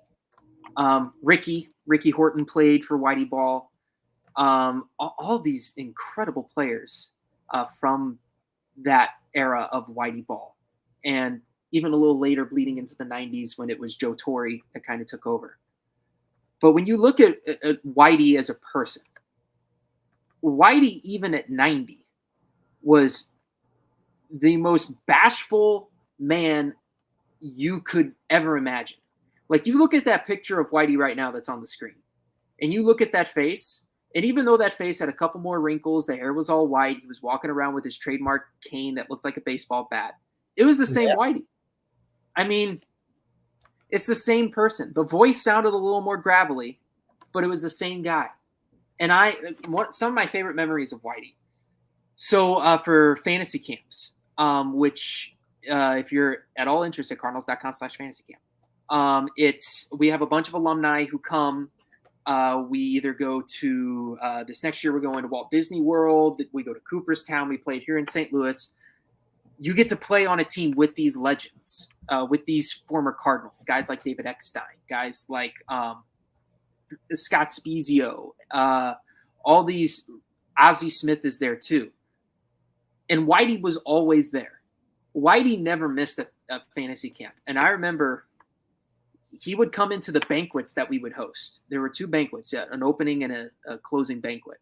Ricky Horton played for Whitey Ball. All these incredible players from that era of Whitey Ball. And even a little later, bleeding into the 90s when it was Joe Torre that kind of took over. But when you look at Whitey as a person, Whitey, even at 90, was the most bashful man you could ever imagine. Like, you look at that picture of Whitey right now that's on the screen, and you look at that face, and even though that face had a couple more wrinkles, the hair was all white, he was walking around with his trademark cane that looked like a baseball bat. It was the same Whitey. I mean, it's the same person. The voice sounded a little more gravelly, but it was the same guy. And some of my favorite memories of Whitey. So for fantasy camps, which if you're at all interested, cardinals.com/fantasy camp, we have a bunch of alumni who come. We either go to this next year, we're going to Walt Disney World. We go to Cooperstown. We played here in St. Louis. You get to play on a team with these legends, with these former Cardinals, guys like David Eckstein, guys like Scott Spezio, all these. Ozzie Smith is there too. And Whitey was always there. Whitey never missed a fantasy camp. And I remember he would come into the banquets that we would host. There were two banquets, an opening and a closing banquet.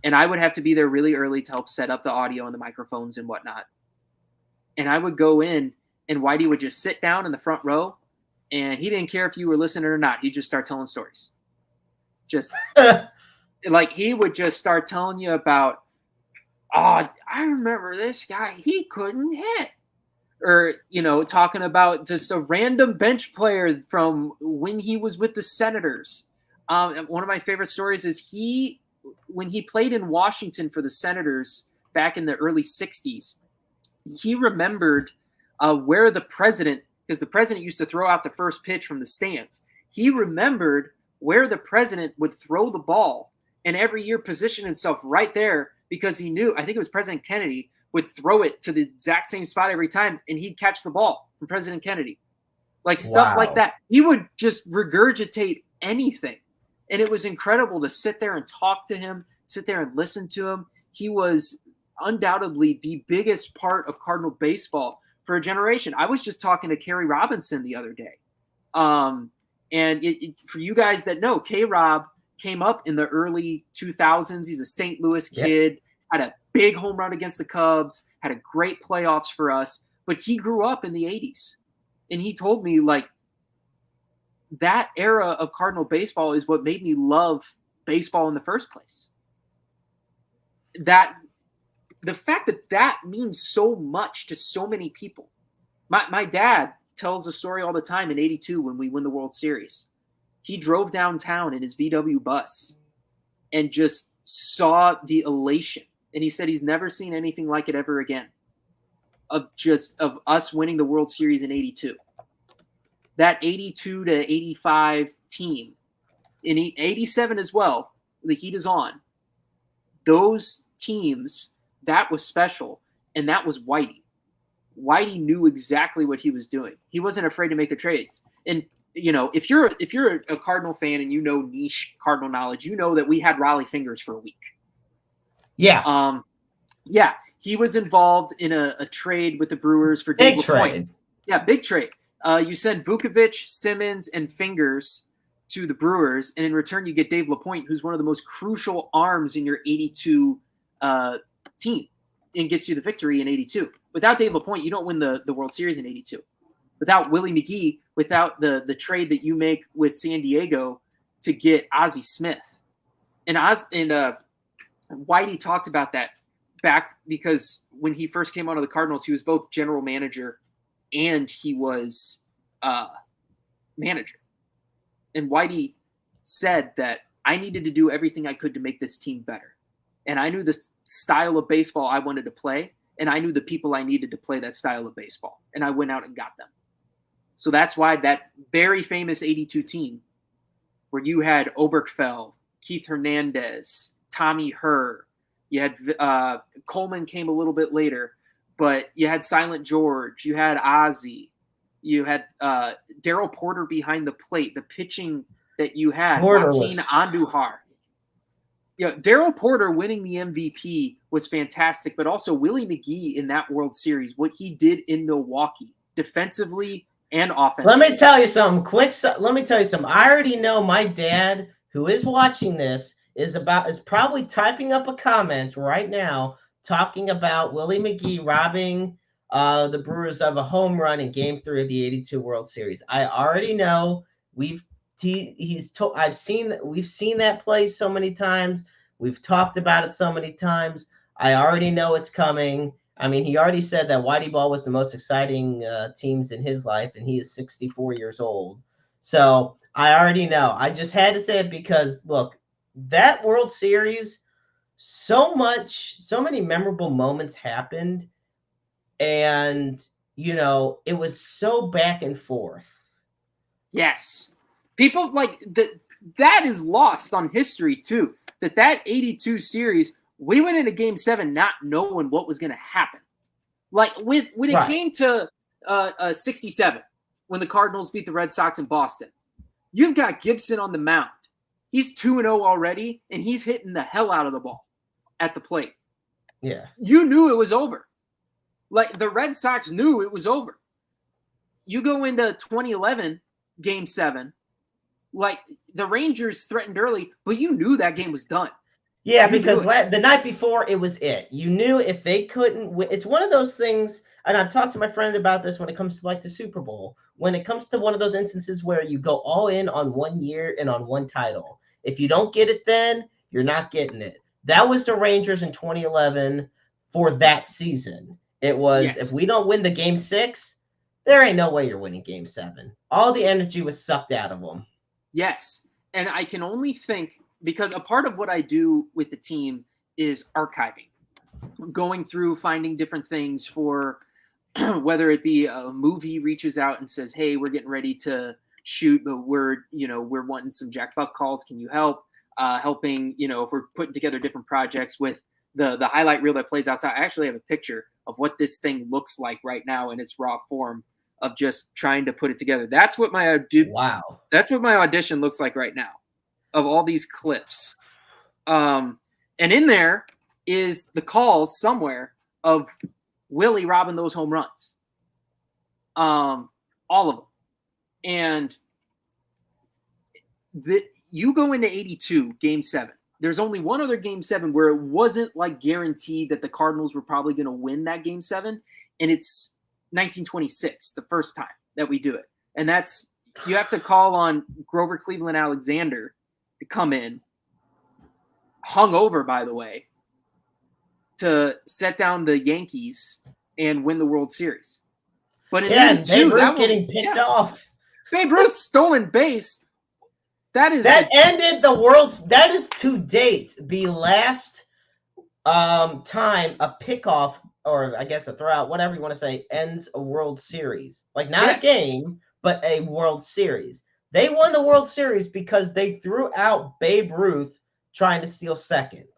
And I would have to be there really early to help set up the audio and the microphones and whatnot. And I would go in, and Whitey would just sit down in the front row, and he didn't care if you were listening or not. He'd just start telling stories. Just like he would just start telling you about, I remember this guy, he couldn't hit. Or, talking about just a random bench player from when he was with the Senators. One of my favorite stories is when he played in Washington for the Senators back in the early 60s, he remembered where the president, because the president used to throw out the first pitch from the stands. He remembered where the president would throw the ball and every year position himself right there because he knew, I think it was President Kennedy, would throw it to the exact same spot every time and he'd catch the ball from President Kennedy. Like stuff like that. He would just regurgitate anything. And it was incredible to sit there and talk to him, sit there and listen to him. He was undoubtedly the biggest part of Cardinal baseball for a generation. I was just talking to Kerry Robinson the other day. And for you guys that know, K-Rob came up in the early 2000s. He's a St. Louis kid, had a big home run against the Cubs, had a great playoffs for us, but he grew up in the 80s. And he told me, like, that era of Cardinal baseball is what made me love baseball in the first place. That the fact that means so much to so many people. My dad tells a story all the time in 82 when we win the World Series. he drove downtown in his VW bus and just saw the elation. And he said he's never seen anything like it ever again of us winning the World Series in 82. That 82 to 85 team, in 87 as well, the heat is on. Those teams, that was special, and that was Whitey. Whitey knew exactly what he was doing. He wasn't afraid to make the trades. And if you're a Cardinal fan and you know niche Cardinal knowledge, you know that we had Raleigh Fingers for a week. Yeah. Yeah. He was involved in a trade with the Brewers for Dave LaPointe. Yeah, big trade. You send Vukovic, Simmons, and Fingers to the Brewers, and in return you get Dave LaPointe, who's one of the most crucial arms in your 82 team, and gets you the victory in 82. Without Dave LaPointe, you don't win the World Series in 82. Without Willie McGee, without the trade that you make with San Diego to get Ozzie Smith. And Whitey talked about that back because when he first came out of the Cardinals, he was both general manager and he was manager. And Whitey said that I needed to do everything I could to make this team better. And I knew the style of baseball I wanted to play, and I knew the people I needed to play that style of baseball. And I went out and got them. So that's why that very famous 82 team where you had Oberkfell, Keith Hernandez, Tommy Herr, you had Coleman came a little bit later, but you had Silent George, you had Ozzie, you had Darryl Porter behind the plate, the pitching that you had, Joaquin Andujar. Darryl Porter winning the MVP was fantastic, but also Willie McGee in that World Series, what he did in Milwaukee, defensively and offensively. Let me tell you something I already know my dad, who is watching this, is probably typing up a comment right now talking about Willie McGee robbing the Brewers of a home run in Game 3 of the 82 World Series. I already know. We've seen that play so many times. We've talked about it so many times. I already know it's coming. I mean, he already said that Whitey Ball was the most exciting teams in his life, and he is 64 years old. So I already know. I just had to say it because, look, that World Series, so many memorable moments happened, and, it was so back and forth. Yes. People that is lost on history too. That 82 series, we went into Game 7 not knowing what was going to happen. Like when it came to 67, when the Cardinals beat the Red Sox in Boston, you've got Gibson on the mound. He's 2-0 already, and he's hitting the hell out of the ball at the plate. Yeah. You knew it was over. Like the Red Sox knew it was over. You go into 2011, Game 7, like the Rangers threatened early, but you knew that game was done. Yeah, because the night before it was it. You knew if they couldn't win. It's one of those things, and I've talked to my friend about this when it comes to like the Super Bowl. When it comes to one of those instances where you go all in on 1 year and on one title. If you don't get it then, you're not getting it. That was the Rangers in 2011 for that season. It was, If we don't win the Game 6, there ain't no way you're winning Game 7. All the energy was sucked out of them. Yes. And I can only think, because a part of what I do with the team is archiving, going through, finding different things for whether it be a movie reaches out and says, hey, we're getting ready to shoot, but we're wanting some Jack Buck calls. Can you help? Helping, if we're putting together different projects with the highlight reel that plays outside. I actually have a picture of what this thing looks like right now in its raw form of just trying to put it together. That's what my That's what my audition looks like right now, of all these clips. And in there is the calls somewhere of Willie robbing those home runs. All of them. And you go into 82, Game 7. There's only one other Game 7 where it wasn't like guaranteed that the Cardinals were probably going to win that Game 7. And it's 1926, the first time that we do it. And that's, you have to call on Grover Cleveland Alexander to come in, hungover, by the way, to set down the Yankees and win the World Series. But in 82, Babe Ruth getting picked off. Babe Ruth stolen base. That ended the world's. That is to date the last time a pickoff, or I guess a throwout, whatever you want to say, ends a World Series. Like not a game, but a World Series. They won the World Series because they threw out Babe Ruth trying to steal second.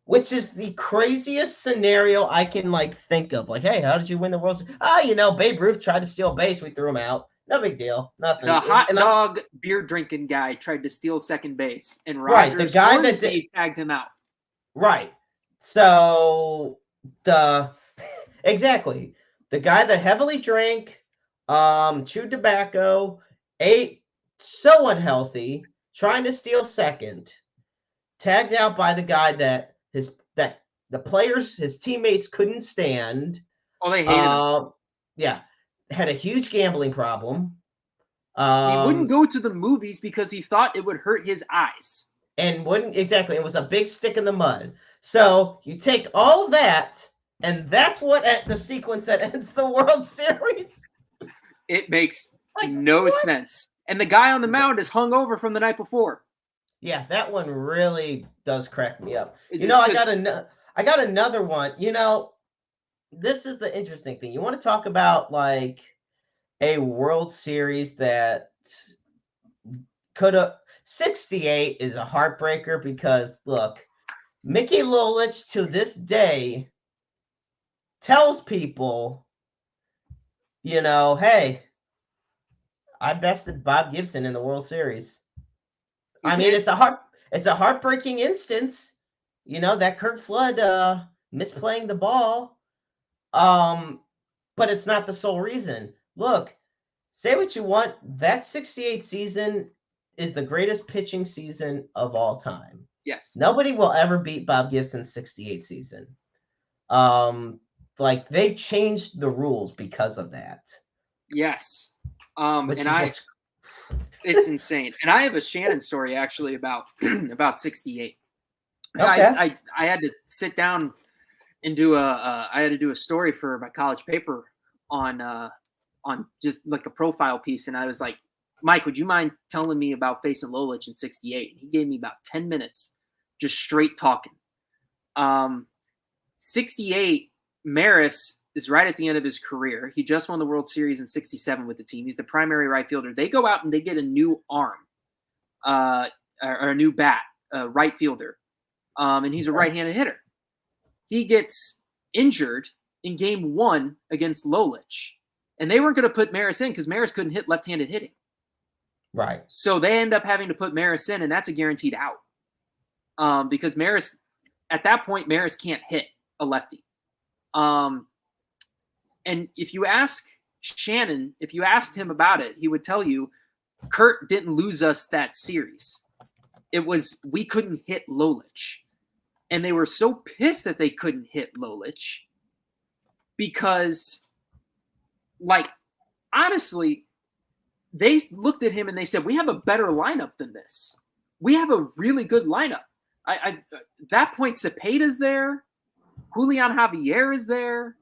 Which is the craziest scenario I can like think of. Like, hey, how did you win the World Series? Babe Ruth tried to steal base. We threw him out. No big deal. Nothing. The hot dog beer drinking guy tried to steal second base, and Rogers the guy that tagged him out. Right. So exactly the guy that heavily drank, chewed tobacco, ate so unhealthy, trying to steal second, tagged out by the guy that the players, his teammates couldn't stand. Oh, they hated him. Yeah, had a huge gambling problem. He wouldn't go to the movies because he thought it would hurt his eyes. And wouldn't exactly. It was a big stick in the mud. So you take all of that, and that's what the sequence that ends the World Series. It makes no sense. And the guy on the mound is hungover from the night before. Yeah, that one really does crack me up. I got another one. This is the interesting thing. You want to talk about like a World Series that could have. 68 is a heartbreaker because look, Mickey Lolich to this day tells people, hey, I bested Bob Gibson in the World Series. I mean, it's a heartbreaking instance. That Kurt Flood misplaying the ball. But it's not the sole reason. Look, say what you want. That 68 season is the greatest pitching season of all time. Yes. Nobody will ever beat Bob Gibson's 68 season. They changed the rules because of that. Yes. It's insane. And I have a Shannon story actually about 68. Okay. I had to sit down and do a story for my college paper on just like a profile piece, and I was like, Mike, would you mind telling me about facing Lolich in 68? And he gave me about 10 minutes just straight talking. 68, Maris is right at the end of his career. He just won the World Series in 67 with the team. He's the primary right fielder. They go out and they get a new arm or a new bat, right fielder. And he's a right-handed hitter. He gets injured in game 1 against Lolich. And they weren't going to put Maris in because Maris couldn't hit left-handed hitting. Right. So they end up having to put Maris in, and that's a guaranteed out. Because Maris, at that point, Maris can't hit a lefty. And if you ask Shannon, if you asked him about it, he would tell you, Kurt didn't lose us that series. It was, we couldn't hit Lolich. And they were so pissed that they couldn't hit Lolich because, honestly, they looked at him and they said, we have a better lineup than this. We have a really good lineup. At that point, Cepeda's there. Julian Javier is there.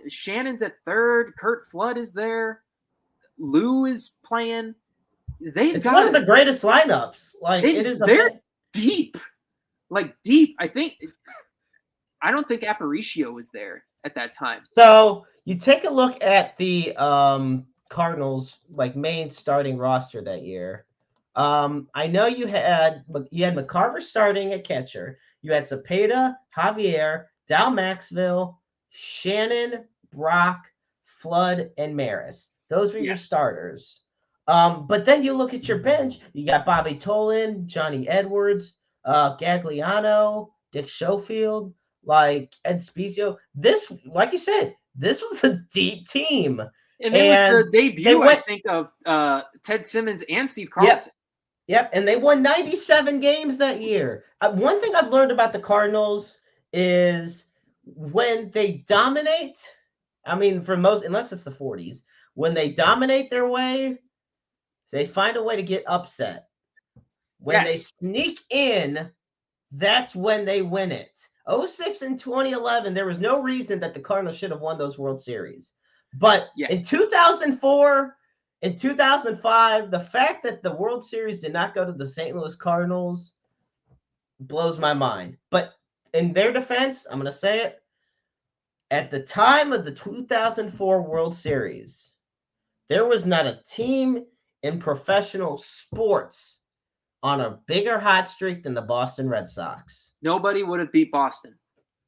Shannon's at third. Kurt Flood is there. Lou is playing. It's one of the greatest lineups. They're deep. Deep. I don't think Aparicio was there at that time. So you take a look at the Cardinals main starting roster that year. I know you had McCarver starting at catcher. You had Cepeda, Javier, Dal Maxville, Shannon, Brock, Flood, and Maris. Those were your starters. But then you look at your bench. You got Bobby Tolan, Johnny Edwards, Gagliano, Dick Schofield, Ed Spezio. This, like you said, this was a deep team. And it was the debut, I think, of Ted Simmons and Steve Carlton. Yep, and they won 97 games that year. One thing I've learned about the Cardinals is when they dominate, for most, unless it's the 40s, when they dominate their way, they find a way to get upset. When they sneak in, that's when they win it. 06 and 2011, there was no reason that the Cardinals should have won those World Series. But in 2004 in 2005, the fact that the World Series did not go to the St. Louis Cardinals blows my mind. But in their defense, I'm going to say it. At the time of the 2004 World Series, there was not a team in professional sports on a bigger hot streak than the Boston Red Sox. Nobody would have beat Boston.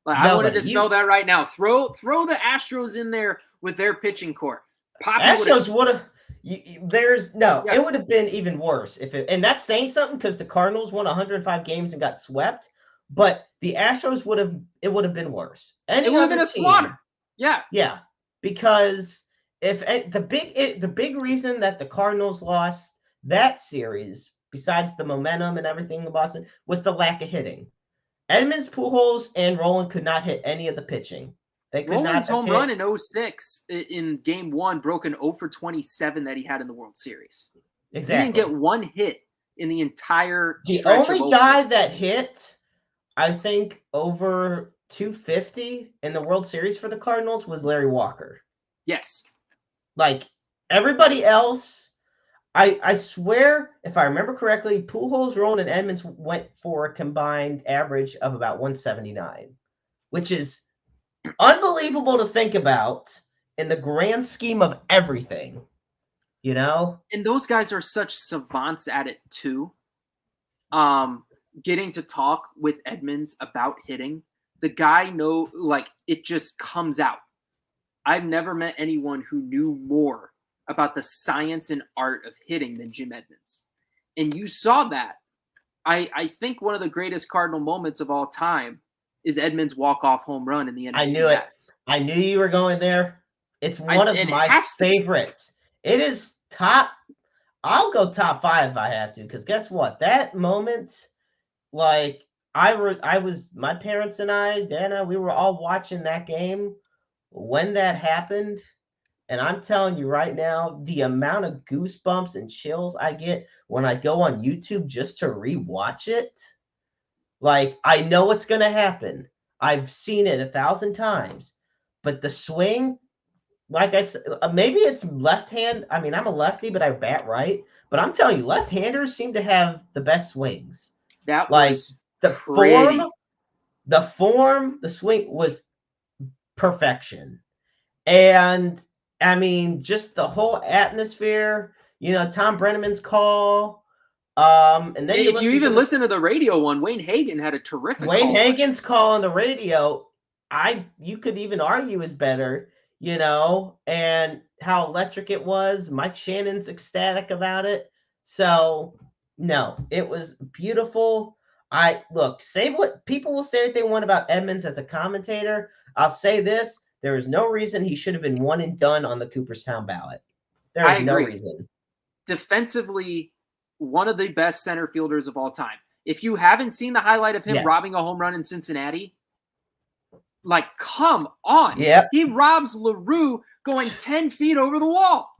Like, Nobody. I wanted to spell that right now. Throw the Astros in there with their pitching core. Astros would have. It would have been even worse and that's saying something because the Cardinals won 105 games and got swept, but the Astros would have been worse. It would have been a slaughter. Yeah, because if the big reason that the Cardinals lost that series, besides the momentum and everything in Boston, was the lack of hitting. Edmonds, Pujols, and Roland could not hit any of the pitching. Roland's home run in 2006 in Game 1 broke an 0-for-27 that he had in the World Series. Exactly. He didn't get one hit in the entire The only guy that hit, I think, over 250 in the World Series for the Cardinals was Larry Walker. Yes. Like, everybody else, I swear, if I remember correctly, Pujols, Roland, and Edmonds went for a combined average of about 179, which is unbelievable to think about in the grand scheme of everything, And those guys are such savants at it too. Getting to talk with Edmonds about hitting, the guy it just comes out. I've never met anyone who knew more about the science and art of hitting than Jim Edmonds. And you saw that. I think one of the greatest Cardinal moments of all time is Edmonds' walk-off home run in the NFC. I knew it. I knew you were going there. It's one of my favorites. It is top. I'll go top 5 if I have to, because guess what? That moment, my parents and I, Dana, we were all watching that game when that happened. And I'm telling you right now, the amount of goosebumps and chills I get when I go on YouTube just to rewatch it. Like, I know what's going to happen. I've seen it 1,000 times. But the swing, like I said, maybe it's left hand. I mean, I'm a lefty, but I bat right. But I'm telling you, left-handers seem to have the best swings. That was crazy. The swing was perfection. And, I mean, just the whole atmosphere, Tom Brenneman's call. And then if you even listen to the radio one, Wayne Hagen had a terrific Wayne Hagen's call on the radio. You could even argue is better, and how electric it was. Mike Shannon's ecstatic about it. So no, it was beautiful. Say what people will say what they want about Edmonds as a commentator. I'll say this: there is no reason he should have been one and done on the Cooperstown ballot. There is no reason. Defensively, one of the best center fielders of all time. If you haven't seen the highlight of him robbing a home run in Cincinnati, come on. Yep. He robs LaRue going 10 feet over the wall.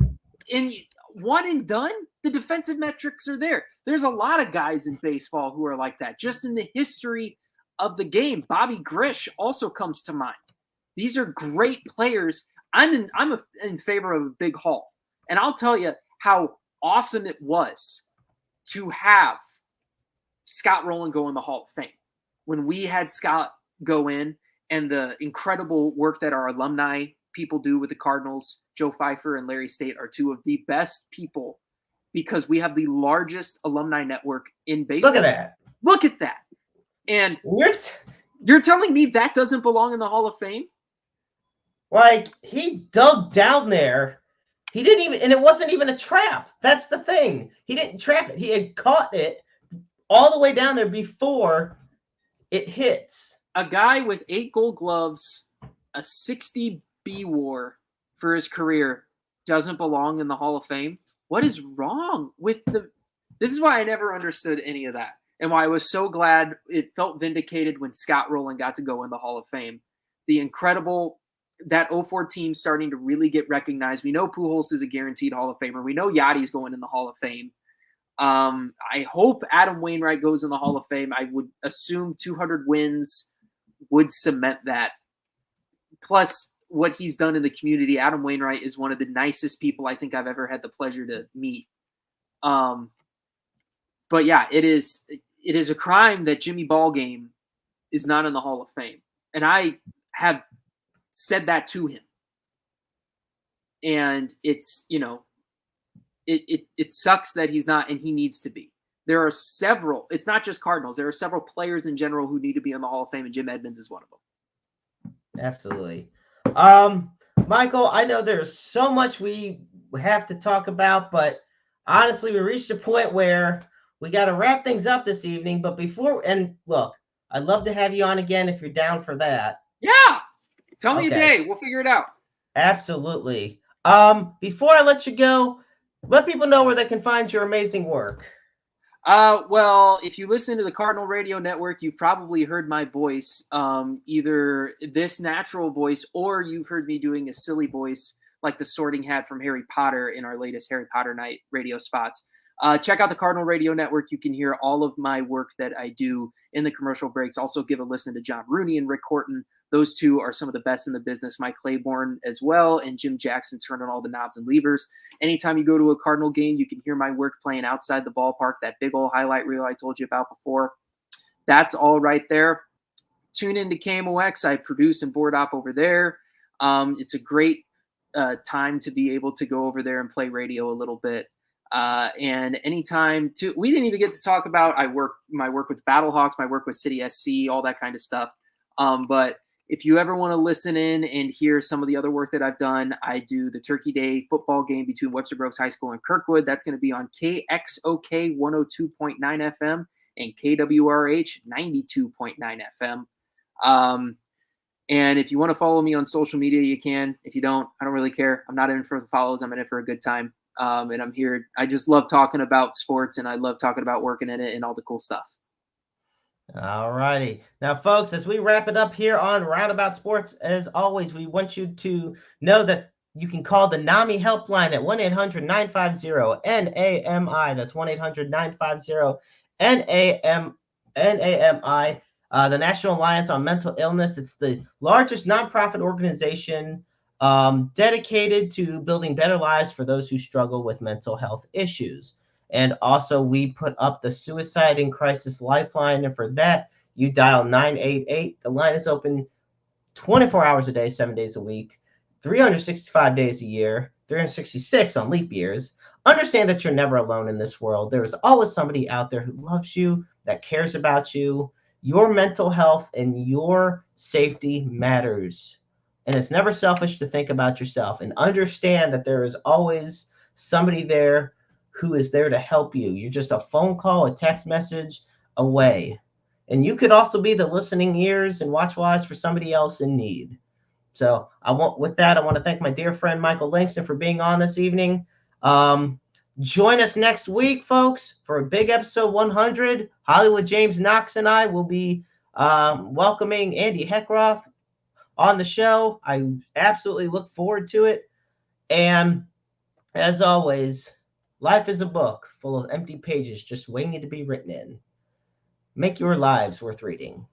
And one and done, the defensive metrics are there. There's a lot of guys in baseball who are like that. Just in the history of the game, Bobby Grish also comes to mind. These are great players. I'm in favor of a big haul. And I'll tell you how awesome it was to have Scott Rowland go in the Hall of Fame. When we had Scott go in, and the incredible work that our alumni people do with the Cardinals, Joe Pfeiffer and Larry State, are two of the best people, because we have the largest alumni network in baseball. Look at that. And you're telling me that doesn't belong in the Hall of Fame? He dug down there. He didn't even, and it wasn't even a trap. That's the thing. He didn't trap it. He had caught it all the way down there before it hits. A guy with 8 Gold Gloves, a 60 B WAR for his career, doesn't belong in the Hall of Fame? What is wrong with This is why I never understood any of that, and why I was so glad it felt vindicated when Scott Rowland got to go in the Hall of Fame. The incredible, that 04 team starting to really get recognized. We know Pujols is a guaranteed Hall of Famer. We know Yachty's going in the Hall of Fame. I hope Adam Wainwright goes in the Hall of Fame. I would assume 200 wins would cement that. Plus, what he's done in the community. Adam Wainwright is one of the nicest people I think I've ever had the pleasure to meet. But yeah, it is a crime that Jimmy Ballgame is not in the Hall of Fame. And I have said that to him. And it's, it sucks that he's not, and he needs to be. There are several, it's not just Cardinals, there are several players in general who need to be in the Hall of Fame, and Jim Edmonds is one of them. Absolutely. Michael, I know there's so much we have to talk about, but honestly, we reached a point where we got to wrap things up this evening. But and look, I'd love to have you on again if you're down for that. Yeah. Tell me a day. We'll figure it out. Absolutely. Before I let you go, let people know where they can find your amazing work. Well, if you listen to the Cardinal Radio Network, you've probably heard my voice, either this natural voice or you've heard me doing a silly voice like the Sorting Hat from Harry Potter in our latest Harry Potter Night radio spots. Check out the Cardinal Radio Network. You can hear all of my work that I do in the commercial breaks. Also give a listen to John Rooney and Rick Horton. Those two are some of the best in the business. Mike Claiborne as well, and Jim Jackson turning all the knobs and levers. Anytime you go to a Cardinal game, you can hear my work playing outside the ballpark, that big old highlight reel I told you about before. That's all right there. Tune into KMOX. I produce and board op over there. It's a great time to be able to go over there and play radio a little bit. And anytime we didn't even get to talk about my work with Battlehawks, my work with City SC, all that kind of stuff. But if you ever want to listen in and hear some of the other work that I've done, I do the Turkey Day football game between Webster Groves High School and Kirkwood. That's going to be on KXOK 102.9 FM and KWRH 92.9 FM. And if you want to follow me on social media, you can. If you don't, I don't really care. I'm not in it for the follows. I'm in it for a good time. And I'm here. I just love talking about sports, and I love talking about working in it and all the cool stuff. All righty. Now, folks, as we wrap it up here on Roundabout Sports, as always, we want you to know that you can call the NAMI helpline at 1-800-950-NAMI. That's 1-800-950-NAMI. The National Alliance on Mental Illness. It's the largest nonprofit organization dedicated to building better lives for those who struggle with mental health issues. And also, we put up the Suicide and Crisis Lifeline. And for that, you dial 988. The line is open 24 hours a day, 7 days a week, 365 days a year, 366 on leap years. Understand that you're never alone in this world. There is always somebody out there who loves you, that cares about you. Your mental health and your safety matters. And it's never selfish to think about yourself. And understand that there is always somebody there who is there to help you. You're just a phone call, a text message away. And you could also be the listening ears and watch eyes for somebody else in need. So with that, I want to thank my dear friend Michael Langston for being on this evening. Join us next week, folks, for a big episode 100. Hollywood James Knox and I will be welcoming Andy Heckroth on the show. I absolutely look forward to it. And as always, life is a book full of empty pages just waiting to be written in. Make your lives worth reading.